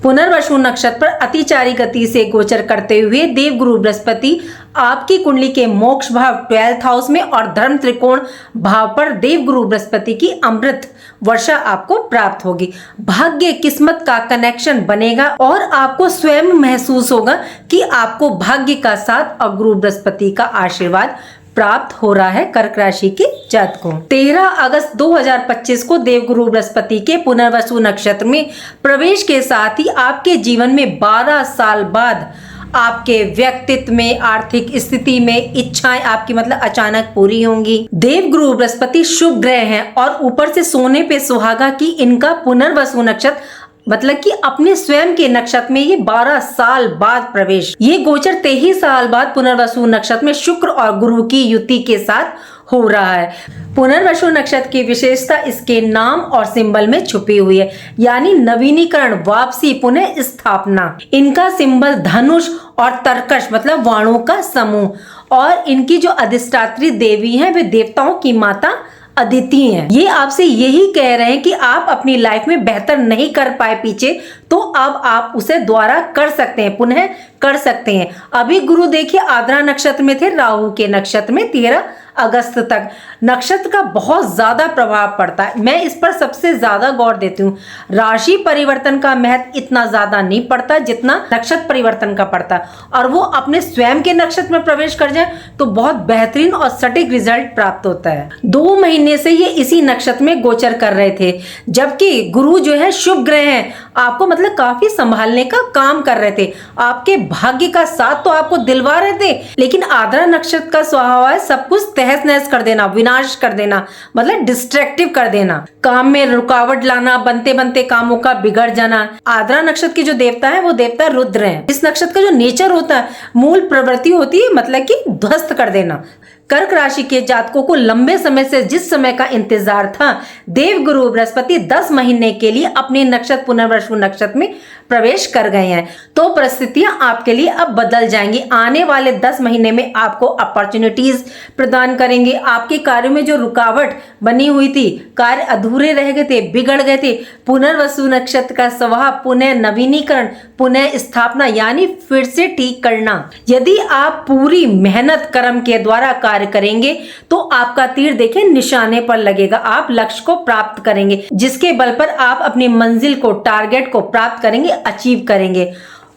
पुनर्वसु नक्षत्र पर अतिचारी गति से गोचर करते हुए देवगुरु बृहस्पति आपकी कुंडली के मोक्ष भाव 12th हाउस में और धर्म त्रिकोण भाव पर देवगुरु बृहस्पति की अमृत वर्षा आपको प्राप्त होगी। भाग्य किस्मत का कनेक्शन बनेगा और आपको स्वयं महसूस होगा कि आपको भाग्य का साथ और गुरु बृहस्पति का आशीर्वाद प्राप्त हो रहा है कर्क राशि के जातकों। 13 अगस्त 2025 को देवगुरु बृहस्पति के पुनर्वसु नक्षत्र में प्रवेश के साथ ही आपके जीवन में 12 साल बाद आपके व्यक्तित्व में, आर्थिक स्थिति में इच्छाएं आपकी मतलब अचानक पूरी होंगी। देवगुरु बृहस्पति शुभ ग्रह हैं और ऊपर से सोने पे सुहागा कि इनका पुनर्वसु नक्षत्र मतलब कि अपने स्वयं के नक्षत्र में ये 12 साल बाद प्रवेश, ये गोचर 23 साल बाद पुनर्वसु नक्षत्र में शुक्र और गुरु की युति के साथ हो रहा है। पुनर्वसु नक्षत्र की विशेषता इसके नाम और सिंबल में छुपी हुई है, यानी नवीनीकरण, वापसी, पुनः स्थापना। इनका सिंबल धनुष और तरकश मतलब वाणों का समूह और इनकी जो अधिष्ठात्री देवी है वे देवताओं की माता अदिति हैं। ये आपसे यही कह रहे हैं कि आप अपनी लाइफ में बेहतर नहीं कर पाए पीछे, तो अब आप उसे दोबारा कर सकते हैं, पुनः कर सकते हैं। अभी गुरु देखिए आद्रा नक्षत्र में थे, राहु के नक्षत्र में 13 अगस्त तक नक्षत्र का बहुत ज्यादा प्रभाव पड़ता है। मैं इस पर सबसे ज्यादा गौर देती हूँ। राशि परिवर्तन का महत्व इतना ज्यादा नहीं पड़ता जितना नक्षत्र परिवर्तन का पड़ता है, और वो अपने स्वयं के नक्षत्र में प्रवेश कर जाए तो बहुत बेहतरीन और सटीक रिजल्ट प्राप्त होता है। 2 महीने से ये इसी नक्षत्र में गोचर कर रहे थे, जबकि गुरु जो है शुभ ग्रह हैं, आपको मतलब काफी संभालने का काम कर रहे थे। आपके भाग्य का साथ तो आपको दिलवा रहे थे, लेकिन आद्रा नक्षत्र का स्वभाव है सब कुछ तहस नहस कर देना, विनाश कर देना, मतलब डिस्ट्रैक्टिव कर देना, काम में रुकावट लाना, बनते बनते कामों का बिगड़ जाना। आद्रा नक्षत्र की जो देवता है वो देवता रुद्र है। इस नक्षत्र का जो नेचर होता है, मूल प्रवृत्ति होती है मतलब कि ध्वस्त कर देना। कर्क राशि के जातकों को लंबे समय से जिस समय का इंतजार था, देवगुरु बृहस्पति 10 महीने के लिए अपने नक्षत्र पुनर्वसु नक्षत्र में प्रवेश कर गए हैं, तो परिस्थितियां आपके लिए अब बदल जाएंगी। आने वाले 10 महीने में आपको अपॉर्चुनिटीज प्रदान करेंगे। आपके कार्यों में जो रुकावट बनी हुई थी, कार्य अधूरे रह गए थे, बिगड़ गए थे, पुनर्वसु नक्षत्र का स्वभाव पुनः नवीनीकरण, पुनः स्थापना यानी फिर से ठीक करना। यदि आप पूरी मेहनत कर्म के द्वारा कार्य करेंगे तो आपका तीर देखें निशाने पर लगेगा, आप लक्ष्य को प्राप्त करेंगे, जिसके बल पर आप अपनी मंजिल को, टारगेट को प्राप्त करेंगे, अचीव करेंगे।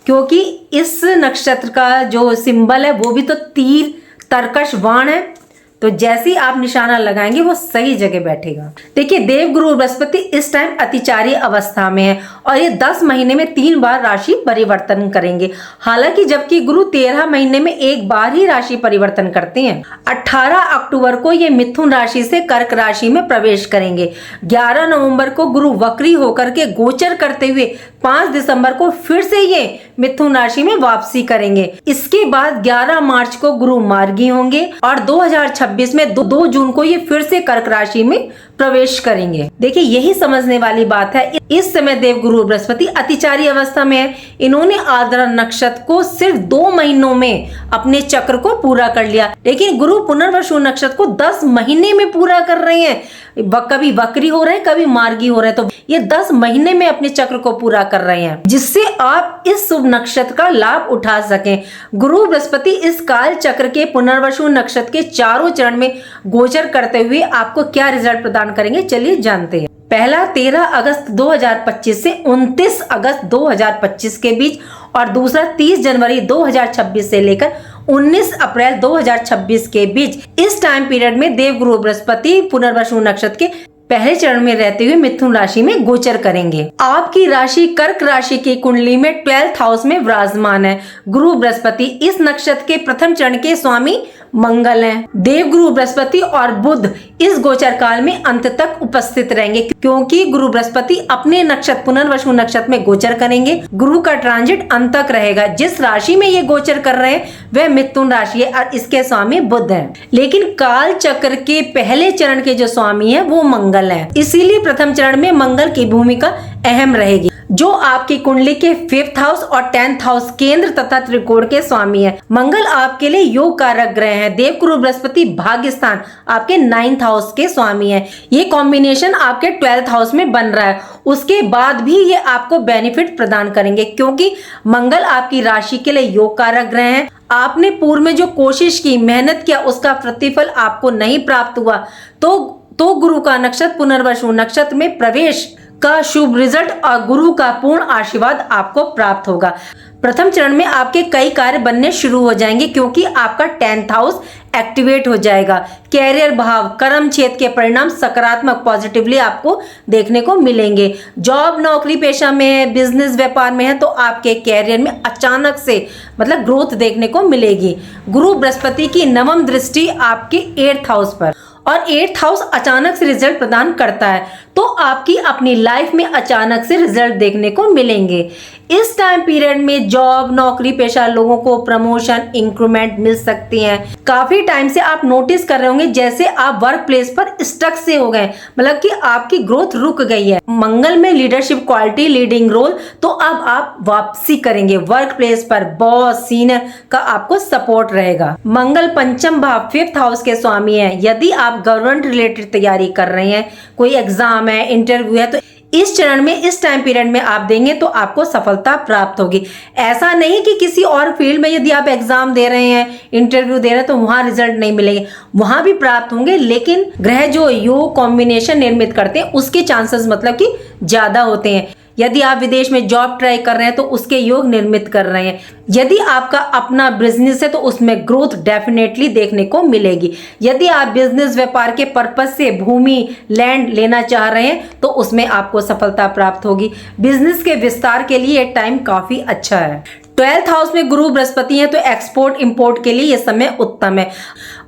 क्योंकि इस नक्षत्र का जो सिंबल है वो भी तो तीर, तरकश, बाण है, तो जैसे ही आप निशाना लगाएंगे वो सही जगह बैठेगा। देखिए देवगुरु बृहस्पति इस टाइम अतिचारी अवस्था में है और ये 10 महीने में 3 बार राशि परिवर्तन करेंगे। हालांकि जबकि गुरु 13 महीने में 1 बार ही राशि परिवर्तन करते हैं। 18 अक्टूबर को ये मिथुन राशि से कर्क राशि में प्रवेश करेंगे। 11 नवंबर को गुरु वक्री होकर के गोचर करते हुए 5 दिसंबर को फिर से ये मिथुन राशि में वापसी करेंगे। इसके बाद 11 मार्च को गुरु मार्गी होंगे और 2026 में 2 जून को ये फिर से कर्क राशि में प्रवेश करेंगे। देखिए यही समझने वाली बात है, इस समय देवगुरु बृहस्पति अतिचारी अवस्था में है। इन्होंने आद्रा नक्षत्र को सिर्फ 2 महीनों में अपने चक्र को पूरा कर लिया, लेकिन गुरु पुनर्वसु नक्षत्र को 10 महीने में पूरा कर रहे हैं। कभी वक्री हो रहे हैं, कभी मार्गी हो रहे हैं, तो ये 10 महीने में अपने चक्र को पूरा कर रहे हैं, जिससे आप इस शुभ नक्षत्र का लाभ उठा सकें। गुरु बृहस्पति इस काल चक्र के पुनर्वसु नक्षत्र के चारों चरण में गोचर करते हुए आपको क्या रिजल्ट प्रदान करेंगे, चलिए जानते हैं। पहला 13 अगस्त 2025 से 29 अगस्त 2025 के बीच और दूसरा 30 जनवरी 2026 से लेकर 19 अप्रैल 2026 के बीच। इस टाइम पीरियड में देवगुरु बृहस्पति पुनर्वसु नक्षत्र के पहले चरण में रहते हुए मिथुन राशि में गोचर करेंगे। आपकी राशि कर्क राशि की कुंडली में 12th हाउस में विराजमान है। गुरु बृहस्पति इस नक्षत्र के प्रथम चरण के स्वामी मंगल हैं। देवगुरु बृहस्पति और बुध इस गोचर काल में अंत तक उपस्थित रहेंगे, क्योंकि गुरु बृहस्पति अपने नक्षत्र पुनर्वसु नक्षत्र में गोचर करेंगे। गुरु का ट्रांजिट अंत तक रहेगा। जिस राशि में ये गोचर कर रहे हैं वह मिथुन राशि है और इसके स्वामी बुध हैं, लेकिन काल चक्र के पहले चरण के जो स्वामी है वो मंगल है, इसीलिए प्रथम चरण में मंगल की भूमिका अहम रहेगी। जो आपकी कुंडली के 5th हाउस और 10th हाउस केंद्र तथा त्रिकोण के स्वामी है। मंगल आपके लिए योग कारक ग्रह है। देवगुरु बृहस्पति भाग्य स्थान आपके 9th हाउस के स्वामी है। ये कॉम्बिनेशन आपके 12th हाउस में बन रहा है। उसके बाद भी ये आपको बेनिफिट प्रदान करेंगे क्योंकि मंगल आपकी राशि के लिए योग कारक ग्रह है। आपने पूर्व में जो कोशिश की, मेहनत किया, उसका प्रतिफल आपको नहीं प्राप्त हुआ तो गुरु का नक्षत्र पुनर्वसु नक्षत्र में प्रवेश का शुभ रिजल्ट और गुरु का पूर्ण आशीर्वाद आपको प्राप्त होगा। प्रथम चरण में आपके कई कार्य बनने शुरू हो जाएंगे क्योंकि आपका 10th हाउस एक्टिवेट हो जाएगा। कैरियर भाव, कर्म क्षेत्र के परिणाम सकारात्मक पॉजिटिवली आपको देखने को मिलेंगे। जॉब, नौकरी पेशा में है, बिजनेस व्यापार में है तो आपके कैरियर में अचानक से मतलब ग्रोथ देखने को मिलेगी। गुरु बृहस्पति की 9वीं दृष्टि आपके 8th हाउस पर और 8th हाउस अचानक से रिजल्ट प्रदान करता है तो आपकी अपनी लाइफ में अचानक से रिजल्ट देखने को मिलेंगे। इस टाइम पीरियड में जॉब, नौकरी पेशा लोगों को प्रमोशन, इंक्रीमेंट मिल सकती हैं। काफी टाइम से आप नोटिस कर रहे होंगे जैसे आप वर्क प्लेस पर स्टक से हो गए, मतलब कि आपकी ग्रोथ रुक गई है। मंगल में लीडरशिप क्वालिटी, लीडिंग रोल, तो अब आप वापसी करेंगे वर्क प्लेस पर। बॉस, सीनियर का आपको सपोर्ट रहेगा। मंगल पंचम भाव 5th हाउस के स्वामी है। यदि आप गवर्नमेंट रिलेटेड तैयारी कर रहे हैं, कोई एग्जाम है, इंटरव्यू है, तो इस चरण में, इस टाइम पीरियड में आप देंगे तो आपको सफलता प्राप्त होगी। ऐसा नहीं कि किसी और फील्ड में यदि आप एग्जाम दे रहे हैं, इंटरव्यू दे रहे हैं तो वहां रिजल्ट नहीं मिलेंगे, वहां भी प्राप्त होंगे, लेकिन ग्रह जो योग कॉम्बिनेशन निर्मित करते हैं उसके चांसेस मतलब कि ज्यादा होते हैं। यदि आप विदेश में जॉब ट्राई कर रहे हैं तो उसके योग निर्मित कर रहे हैं। यदि आपका अपना बिजनेस है तो उसमें ग्रोथ डेफिनेटली देखने को मिलेगी। यदि आप बिजनेस व्यापार के पर्पज से भूमि, लैंड लेना चाह रहे हैं तो उसमें आपको सफलता प्राप्त होगी। बिजनेस के विस्तार के लिए ये टाइम काफी अच्छा है। 12th हाउस में गुरु बृहस्पति है तो एक्सपोर्ट इंपोर्ट के लिए यह समय उत्तम है।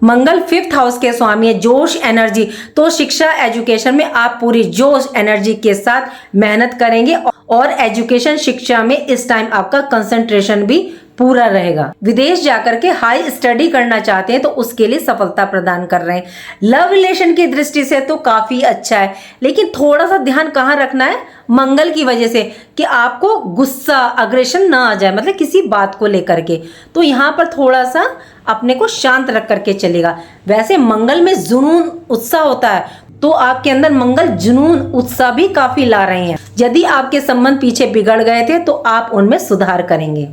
मंगल 5th हाउस के स्वामी है, जोश, एनर्जी, तो शिक्षा, एजुकेशन में आप पूरी जोश एनर्जी के साथ मेहनत करेंगे और एजुकेशन शिक्षा में इस टाइम आपका कंसंट्रेशन भी पूरा रहेगा। विदेश जाकर के हाई स्टडी करना चाहते हैं तो उसके लिए सफलता प्रदान कर रहे हैं। लव रिलेशन की दृष्टि से तो काफी अच्छा है, लेकिन थोड़ा सा ध्यान कहाँ रखना है मंगल की वजह से कि आपको गुस्सा, अग्रेशन ना आ जाए, मतलब किसी बात को लेकर के, तो यहाँ पर थोड़ा सा अपने को शांत रख करके चलेगा। वैसे मंगल में जुनून, उत्साह होता है तो आपके अंदर मंगल जुनून, उत्साह भी काफी ला रहे हैं। यदि आपके संबंध पीछे बिगड़ गए थे तो आप उनमें सुधार करेंगे।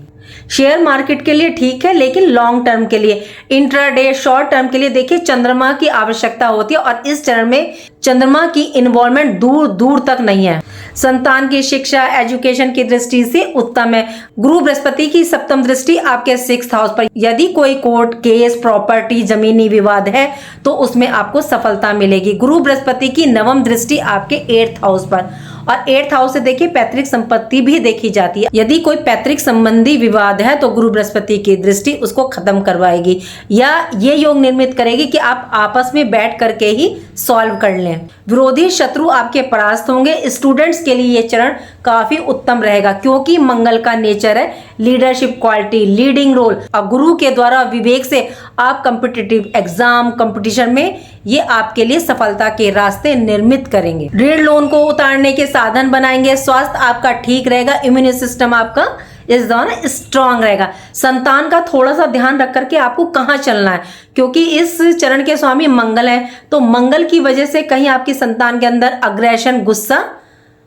शेयर मार्केट के लिए ठीक है, लेकिन लॉन्ग टर्म के लिए, इंट्राडे, शॉर्ट टर्म के लिए देखिए चंद्रमा की आवश्यकता होती है और इस चरण में चंद्रमा की इन्वॉल्वमेंट दूर दूर तक नहीं है। संतान की शिक्षा, एजुकेशन की दृष्टि से उत्तम है। गुरु बृहस्पति की 7वीं दृष्टि आपके 6th हाउस पर। यदि कोई कोर्ट केस, प्रॉपर्टी, जमीनी विवाद है तो उसमें आपको सफलता मिलेगी। गुरु बृहस्पति की 9वीं दृष्टि आपके 8th हाउस पर और 8th हाउस से देखिए पैतृक संपत्ति भी देखी जाती है। यदि कोई पैतृक संबंधी विवाद है तो गुरु बृहस्पति की दृष्टि उसको खत्म करवाएगी या ये योग निर्मित करेगी कि आप आपस में बैठ करके ही सॉल्व कर लें। विरोधी शत्रु आपके परास्त होंगे। स्टूडेंट्स के लिए ये चरण काफी उत्तम रहेगा क्योंकि मंगल का नेचर है लीडरशिप क्वालिटी, लीडिंग रोल, और गुरु के द्वारा विवेक से आप कॉम्पिटिटिव एग्जाम, कंपटीशन में ये आपके लिए सफलता के रास्ते निर्मित करेंगे। ऋण लोन को उतारने के साधन बनाएंगे। स्वास्थ्य आपका ठीक रहेगा। इम्यून सिस्टम आपका इस दौरान स्ट्रांग रहेगा। संतान का थोड़ा सा ध्यान रख करके आपको कहाँ चलना है क्योंकि इस चरण के स्वामी मंगल है, तो मंगल की वजह से कहीं आपकी संतान के अंदर अग्रेशन, गुस्सा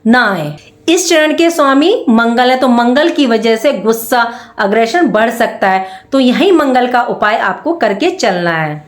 ना आए। इस चरण के स्वामी मंगल है तो मंगल की वजह से गुस्सा, अग्रेशन बढ़ सकता है, तो यही मंगल का उपाय आपको करके चलना है।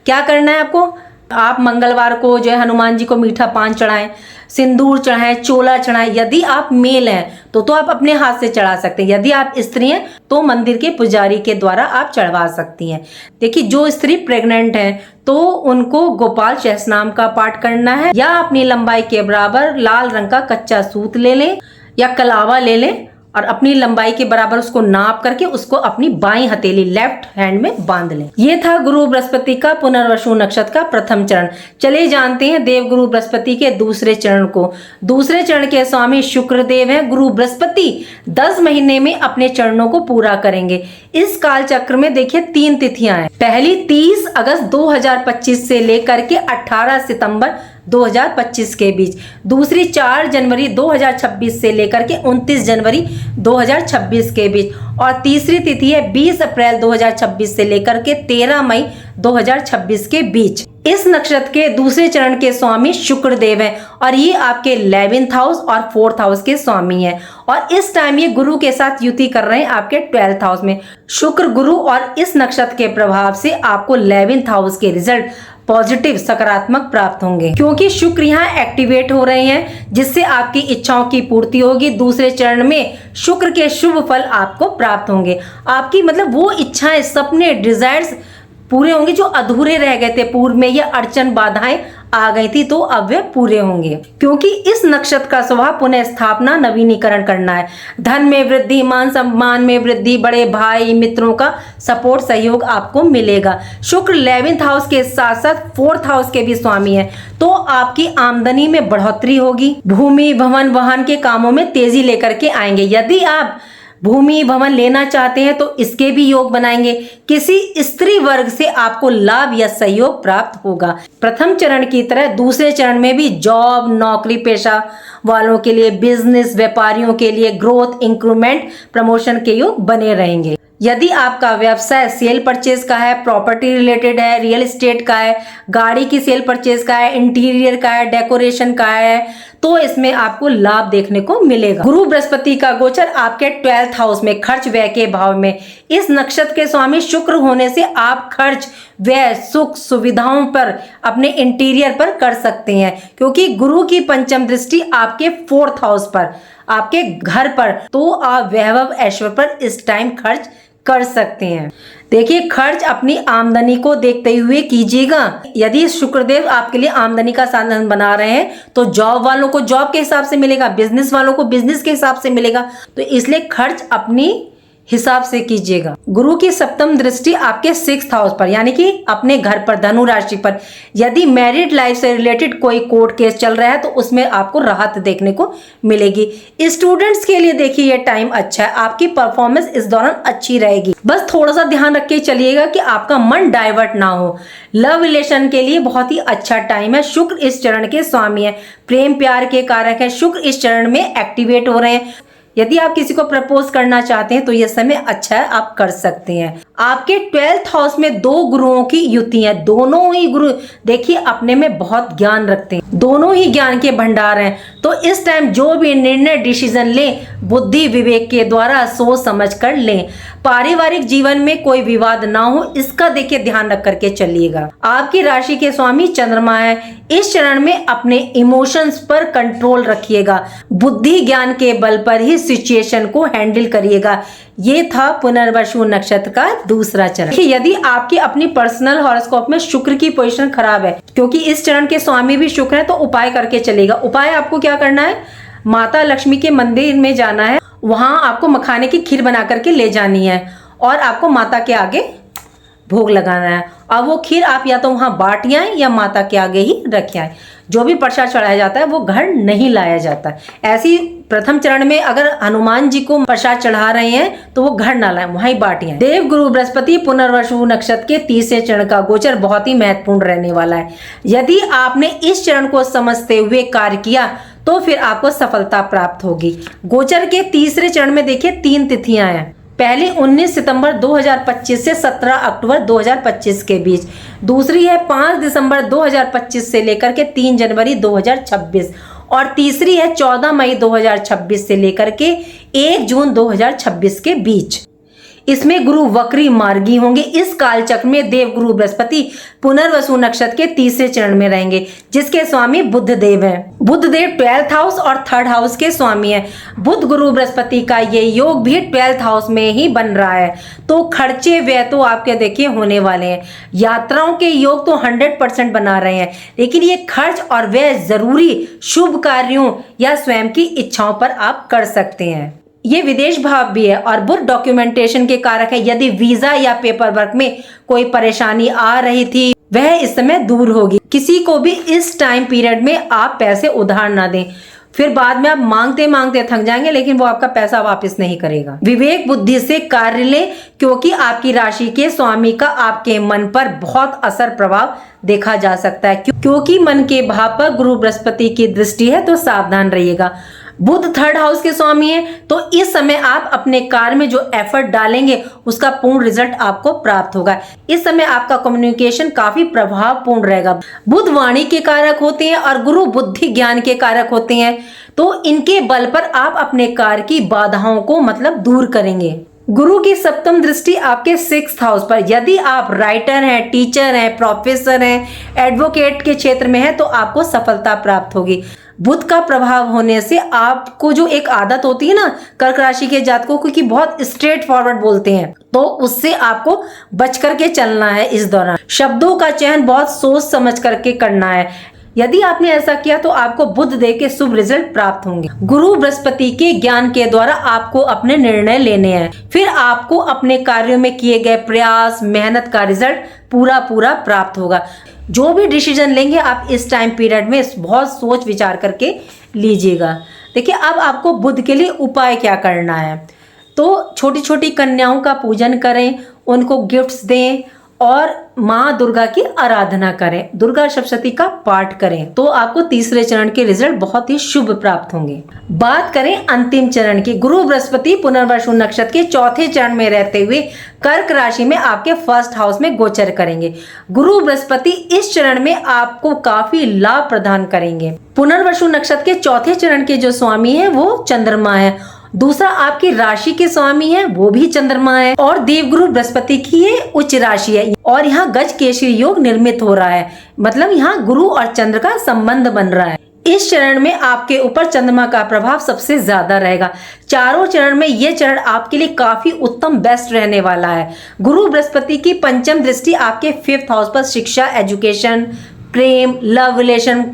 क्या करना है आपको? आप मंगलवार को जो है हनुमान जी को मीठा पान चढ़ाएं, सिंदूर चढ़ाएं, चोला चढ़ाएं। यदि आप मेल हैं तो आप अपने हाथ से चढ़ा सकते हैं। यदि आप स्त्री हैं तो मंदिर के पुजारी के द्वारा आप चढ़वा सकती हैं। देखिए जो स्त्री प्रेग्नेंट है तो उनको गोपाल सहस्रनाम का पाठ करना है या अपनी लंबाई के बराबर लाल रंग का कच्चा सूत ले लें या कलावा ले लें और अपनी लंबाई के बराबर उसको नाप करके उसको अपनी बाईं हथेली, लेफ्ट हैंड में बांध लें। ये था गुरु बृहस्पति का पुनर्वसु नक्षत्र का प्रथम चरण। चले जानते हैं देव गुरु बृहस्पति के दूसरे चरण को। दूसरे चरण के स्वामी शुक्रदेव हैं। गुरु बृहस्पति 10 महीने में अपने चरणों को पूरा करेंगे। इस काल चक्र में देखिए 3 तिथियां हैं। पहली 30 अगस्त 2025 से लेकर के 18 सितंबर 2025 के बीच। दूसरी 4 जनवरी 2026 से लेकर के 29 जनवरी 2026 के बीच। और तीसरी तिथि है 20 अप्रैल 2026 से लेकर के 13 मई 2026 के बीच। इस नक्षत्र के दूसरे चरण के स्वामी शुक्र देव हैं और ये आपके 11th हाउस और 4th हाउस के स्वामी हैं। और इस टाइम ये गुरु के साथ युति कर रहे हैं आपके 12th हाउस में। शुक्र गुरु और इस नक्षत्र के प्रभाव से आपको 11th हाउस के रिजल्ट पॉजिटिव सकारात्मक प्राप्त होंगे, क्योंकि शुक्र यहाँ एक्टिवेट हो रहे हैं, जिससे आपकी इच्छाओं की पूर्ति होगी। दूसरे चरण में शुक्र के शुभ फल आपको प्राप्त होंगे। आपकी मतलब वो इच्छाएं, सपने, डिजायर्स पूरे होंगे जो अधूरे रह गए थे पूर्व में, या अड़चन बाधाएं आ गई थी, तो अब वे पूरे होंगे, क्योंकि इस नक्षत्र का स्वभाव पुनः स्थापना, नवीनीकरण करना है। धन में वृद्धि, मान सम्मान में वृद्धि, बड़े भाई मित्रों का सपोर्ट, सहयोग आपको मिलेगा। शुक्र 11th हाउस के साथ साथ 4th हाउस के भी स्वामी है, तो आपकी आमदनी में बढ़ोतरी होगी। भूमि, भवन, वाहन के कामों में तेजी लेकर के आएंगे। यदि आप भूमि, भवन लेना चाहते हैं तो इसके भी योग बनाएंगे। किसी स्त्री वर्ग से आपको लाभ या सहयोग प्राप्त होगा। प्रथम चरण की तरह दूसरे चरण में भी जॉब, नौकरी पेशा वालों के लिए, बिजनेस व्यापारियों के लिए ग्रोथ, इंक्रीमेंट, प्रमोशन के योग बने रहेंगे। यदि आपका व्यवसाय सेल परचेज का है, प्रॉपर्टी रिलेटेड है, रियल एस्टेट का है, गाड़ी की सेल परचेज का है, इंटीरियर का है, डेकोरेशन का है, तो इसमें आपको लाभ देखने को मिलेगा। गुरु बृहस्पति का गोचर आपके 12th हाउस में, खर्च व्यय के भाव में। इस नक्षत्र के स्वामी शुक्र होने से आप खर्च, व्यय, सुख सुविधाओं पर, अपने इंटीरियर पर कर सकते हैं, क्योंकि गुरु की पंचम दृष्टि आपके 4th हाउस पर, आपके घर पर, तो आप वैभव ऐश्वर्य पर इस टाइम खर्च कर सकते हैं। देखिए, खर्च अपनी आमदनी को देखते हुए कीजिएगा। यदि शुक्रदेव आपके लिए आमदनी का साधन बना रहे हैं तो जॉब वालों को जॉब के हिसाब से मिलेगा, बिजनेस वालों को बिजनेस के हिसाब से मिलेगा, तो इसलिए खर्च अपनी हिसाब से कीजिएगा। गुरु की सप्तम दृष्टि आपके 6th हाउस पर, यानी कि अपने घर पर, धनु राशि पर। यदि मैरिड लाइफ से रिलेटेड कोई कोर्ट केस चल रहा है तो उसमें आपको राहत देखने को मिलेगी। स्टूडेंट्स के लिए देखिए ये टाइम अच्छा है, आपकी परफॉर्मेंस इस दौरान अच्छी रहेगी। बस थोड़ा सा ध्यान रख के चलिएगा कि आपका मन डाइवर्ट ना हो। लव रिलेशन के लिए बहुत ही अच्छा टाइम है। शुक्र इस चरण के स्वामी है, प्रेम प्यार के कारक है। शुक्र इस चरण में एक्टिवेट हो रहे हैं। यदि आप किसी को प्रपोज करना चाहते हैं तो यह समय अच्छा है, आप कर सकते हैं। आपके 12th हाउस में 2 गुरुओं की युति है। दोनों ही गुरु देखिए अपने में बहुत ज्ञान रखते हैं, दोनों ही ज्ञान के भंडार हैं, तो इस टाइम जो भी निर्णय, डिसीजन लें, बुद्धि विवेक के द्वारा सोच समझ कर लें। पारिवारिक जीवन में कोई विवाद ना हो, इसका देखिए ध्यान रख करके चलिएगा। आपकी राशि के स्वामी चंद्रमा है। इस चरण में अपने इमोशंस पर कंट्रोल रखिएगा, बुद्धि ज्ञान के बल पर ही सिचुएशन को हैंडल करिएगा। ये था पुनर्वसु नक्षत्र का दूसरा चरण। यदि आपकी अपनी पर्सनल हॉरोस्कोप में शुक्र की पोजीशन खराब है, क्योंकि इस चरण के स्वामी भी शुक्र है, तो उपाय करके चलेगा। उपाय आपको क्या करना है, माता लक्ष्मी के मंदिर में जाना है, वहां आपको मखाने की खीर बना करके ले जानी है और आपको माता के आगे भोग लगाना है। और वो खीर आप या तो वहां बांट आए या माता के आगे ही रख आए। जो भी प्रसाद चढ़ाया जाता है वो घर नहीं लाया जाता। ऐसी प्रथम चरण में अगर हनुमान जी को प्रसाद चढ़ा रहे हैं तो वो घर ना लाए, वहीं बांटिए। देव गुरु बृहस्पति पुनर्वसु नक्षत्र के तीसरे चरण का गोचर बहुत ही महत्वपूर्ण रहने वाला है। यदि आपने इस चरण को समझते हुए कार्य किया तो फिर आपको सफलता प्राप्त होगी। गोचर के तीसरे चरण में देखिए 3 तिथियां हैं। पहली 19 सितंबर 2025 से 17 अक्टूबर 2025 के बीच। दूसरी है 5 दिसंबर 2025 से लेकर के 3 जनवरी 2026 और तीसरी है 14 मई 2026 से लेकर के 1 जून 2026 के बीच। इसमें गुरु वक्री मार्गी होंगे। इस कालचक्र में देव गुरु बृहस्पति पुनर्वसु नक्षत्र के तीसरे चरण में रहेंगे, जिसके स्वामी बुध देव हैं। बुध देव 12th हाउस और 3rd हाउस के स्वामी हैं। बुध गुरु बृहस्पति का ये योग भी 12th हाउस में ही बन रहा है, तो खर्चे व्यय तो आपके देखिए होने वाले हैं। यात्राओं के योग तो 100% बना रहे हैं, लेकिन ये खर्च और व्यय जरूरी शुभ कार्यों या स्वयं की इच्छाओं पर आप कर सकते हैं। ये विदेश भाव भी है और बुध डॉक्यूमेंटेशन के कारक है। यदि वीजा या पेपर वर्क में कोई परेशानी आ रही थी वह इस समय दूर होगी। किसी को भी इस टाइम पीरियड में आप पैसे उधार ना दें। फिर बाद में आप मांगते मांगते थक जाएंगे, लेकिन वो आपका पैसा वापस नहीं करेगा। विवेक बुद्धि से कार्य लें, क्योंकि आपकी राशि के स्वामी का आपके मन पर बहुत असर प्रभाव देखा जा सकता है, क्योंकि मन के भाव पर गुरु बृहस्पति की दृष्टि है, तो सावधान रहिएगा। बुध 3rd हाउस के स्वामी है, तो इस समय आप अपने कार्य में जो एफर्ट डालेंगे उसका पूर्ण रिजल्ट आपको प्राप्त होगा। इस समय आपका कम्युनिकेशन काफी प्रभावपूर्ण रहेगा। बुध वाणी के कारक होते हैं और गुरु बुद्धि ज्ञान के कारक होते हैं, तो इनके बल पर आप अपने कार्य की बाधाओं को मतलब दूर करेंगे। गुरु की 7th दृष्टि आपके 6th हाउस पर, यदि आप राइटर हैं, टीचर हैं, प्रोफेसर हैं, एडवोकेट के क्षेत्र में हैं, तो आपको सफलता प्राप्त होगी। बुध का प्रभाव होने से आपको जो एक आदत होती है ना कर्क राशि के जातकों को कि बहुत स्ट्रेट फॉरवर्ड बोलते हैं, तो उससे आपको बच करके चलना है। इस दौरान शब्दों का चयन बहुत सोच समझ करके करना है। यदि आपने ऐसा किया तो आपको बुध देव के शुभ रिजल्ट प्राप्त होंगे। गुरु बृहस्पति के ज्ञान के द्वारा आपको अपने निर्णय लेने हैं, फिर आपको अपने कार्यों में किए गए प्रयास मेहनत का रिजल्ट पूरा प्राप्त होगा। जो भी डिसीजन लेंगे आप इस टाइम पीरियड में बहुत सोच विचार करके लीजिएगा। देखिए, अब आपको बुध के लिए उपाय क्या करना है, तो छोटी छोटी कन्याओं का पूजन करें, उनको गिफ्ट्स दें और माँ दुर्गा की आराधना करें, दुर्गा सप्तशती का पाठ करें, तो आपको तीसरे चरण के रिजल्ट बहुत ही शुभ प्राप्त होंगे। बात करें अंतिम चरण की, गुरु बृहस्पति पुनर्वसु नक्षत्र के 4थे चरण में रहते हुए कर्क राशि में आपके 1st हाउस में गोचर करेंगे। गुरु बृहस्पति इस चरण में आपको काफी लाभ प्रदान करेंगे। पुनर्वसु नक्षत्र के 4थे चरण के जो स्वामी है वो चंद्रमा है, दूसरा आपकी राशि के स्वामी है वो भी चंद्रमा है, और देवगुरु बृहस्पति की ये उच्च राशि है, और यहाँ गज केसरी योग निर्मित हो रहा है, मतलब यहाँ गुरु और चंद्र का संबंध बन रहा है। इस चरण में आपके ऊपर चंद्रमा का प्रभाव सबसे ज्यादा रहेगा। चारों चरण में ये चरण आपके लिए काफी उत्तम बेस्ट रहने वाला है। गुरु बृहस्पति की 5th दृष्टि आपके 5th हाउस पर शिक्षा, एजुकेशन, प्रेम, लव रिलेशन,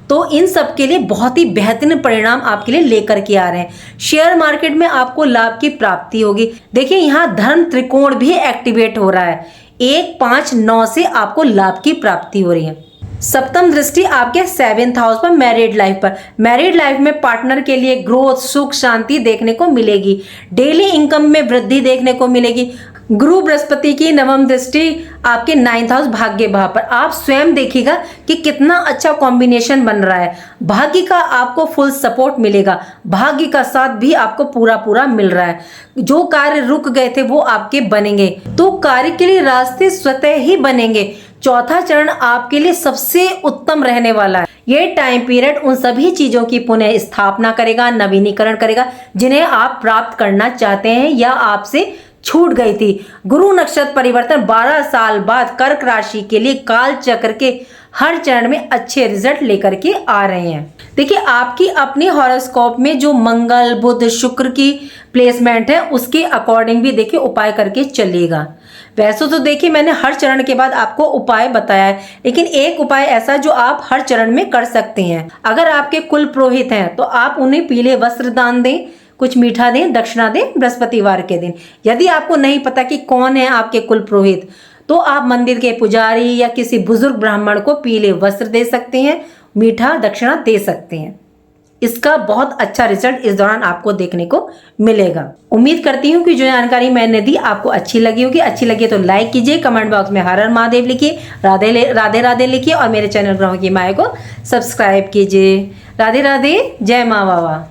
तो इन सब के लिए बहुत ही बेहतरीन परिणाम आपके लिए लेकर के आ रहे हैं। शेयर मार्केट में आपको लाभ की प्राप्ति होगी। देखिए, यहाँ धर्म त्रिकोण भी एक्टिवेट हो रहा है, 1, 5, 9 से आपको लाभ की प्राप्ति हो रही है। 7th दृष्टि आपके 7th हाउस पर मैरिड लाइफ पर, मैरिड लाइफ में पार्टनर के लिए ग्रोथ, सुख, शांति देखने को मिलेगी। डेली इनकम में वृद्धि देखने को मिलेगी। गुरु बृहस्पति की 9th दृष्टि आपके 9th हाउस भाग्य भाव पर, आप स्वयं देखिएगा कि कितना अच्छा कॉम्बिनेशन बन रहा है। भाग्य का आपको फुल सपोर्ट मिलेगा, भाग्य का साथ भी आपको पूरा मिल रहा है। जो कार्य रुक गए थे वो आपके बनेंगे, तो कार्य के लिए रास्ते स्वतः ही बनेंगे। 4था चरण आपके लिए सबसे उत्तम रहने वाला है। ये टाइम पीरियड उन सभी चीजों की पुनः स्थापना करेगा, नवीनीकरण करेगा जिन्हें आप प्राप्त करना चाहते हैं या आपसे छूट गई थी। गुरु नक्षत्र परिवर्तन 12 साल बाद कर्क राशि के लिए काल चक्र के हर चरण में अच्छे रिजल्ट लेकर के आ रहे हैं। देखिए, आपकी अपनी हॉरोस्कोप में जो मंगल, बुध, शुक्र की प्लेसमेंट है उसके अकॉर्डिंग भी देखिए उपाय करके चलिएगा। वैसे तो देखिए मैंने हर चरण के बाद आपको उपाय बताया है, लेकिन एक उपाय ऐसा जो आप हर चरण में कर सकते हैं। अगर आपके कुल पुरोहित हैं तो आप उन्हें पीले वस्त्र दान दें, कुछ मीठा दें, दक्षिणा दें बृहस्पतिवार के दिन। यदि आपको नहीं पता कि कौन है आपके कुल पुरोहित, तो आप मंदिर के पुजारी या किसी बुजुर्ग ब्राह्मण को पीले वस्त्र दे सकते हैं, मीठा दक्षिणा दे सकते हैं। इसका बहुत अच्छा रिजल्ट इस दौरान आपको देखने को मिलेगा। उम्मीद करती हूँ कि जो जानकारी मैंने दी आपको अच्छी लगी होगी। अच्छी लगी तो लाइक कीजिए, कमेंट बॉक्स में हर हर महादेव लिखिए, राधे राधे लिखिए, और मेरे चैनल ग्रहों की माया को सब्सक्राइब कीजिए। राधे राधे, जय माँ बाबा।